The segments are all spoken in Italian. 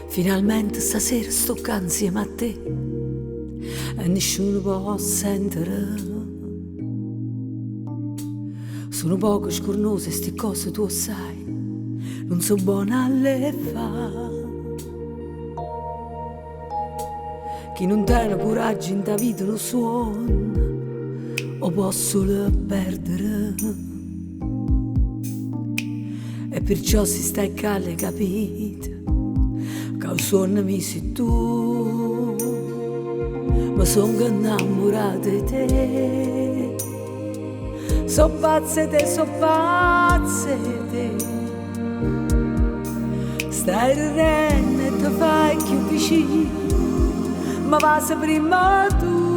Finalmente stasera sto qua insieme a te e nessuno può sentire. Sono poco scornose sti cose, tu sai, non so buona a le fa. Chi non tiene coraggio in ta vita lo suona o può solo perdere. E perciò si sta in calle, capito? Che il suono mi sei tu, ma sono innamorata di te. So pazze te, so pazze te. Stai ridendo e ti fai più vicino, ma passi prima tu.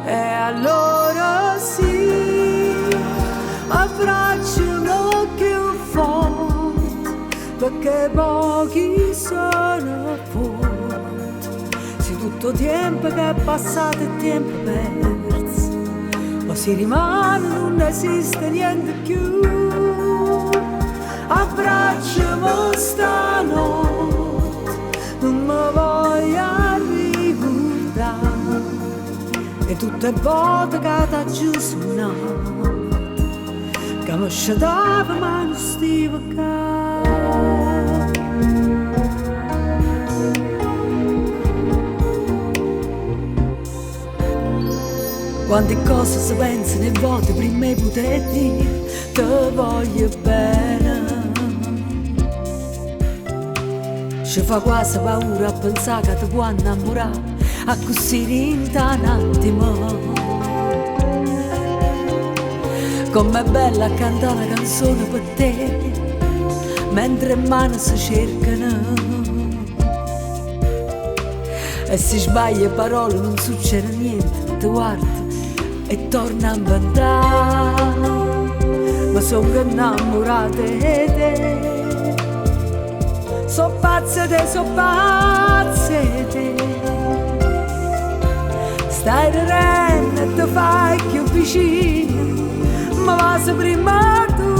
E allora sì, abbracciami più forte, perché pochi sono forti. Se tutto tempo che è passato è tempo perso, o si rimane non esiste niente più. Abbracciami stanotte, non mi voglio ricordare, e tutte le volte che t'ha giù suonato, che mi sciatava ma non stiva qua. Quante cose si pensano e volte prima di poter dire ti voglio bene. Ci fa quasi paura a pensare che ti può innamorare a così in un attimo. Com'è bella cantare una canzone per te mentre in mano si cercano. E se sbaglia parole non succede niente, ti guardi e torna a inventare. Ma sono innamorata di te. So pazze te, so pazze te. Stai ridendo e ti fai più vicino, ma vas prima tu.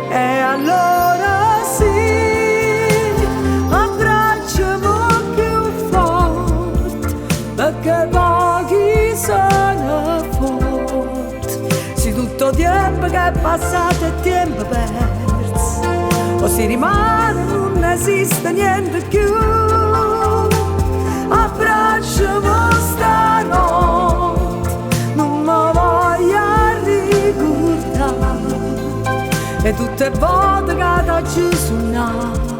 E allora sì, abbracciami più forte, perché pochi sono forti. Se tutto tempo che è passato è tempo perso, o si rimane non esiste niente più. Abbracciami stanotte, non mi voglio ricordare, e tutte le volte che t'ha giù suonato,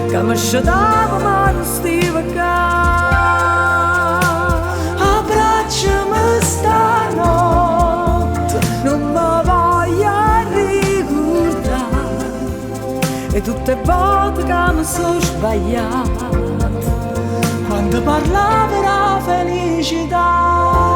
che mi sciatava ma non stiva qua. Abbracciami stanotte, non mi voglio ricordare, e tutte le volte che mi sono sbagliata quando parlavo la felicità.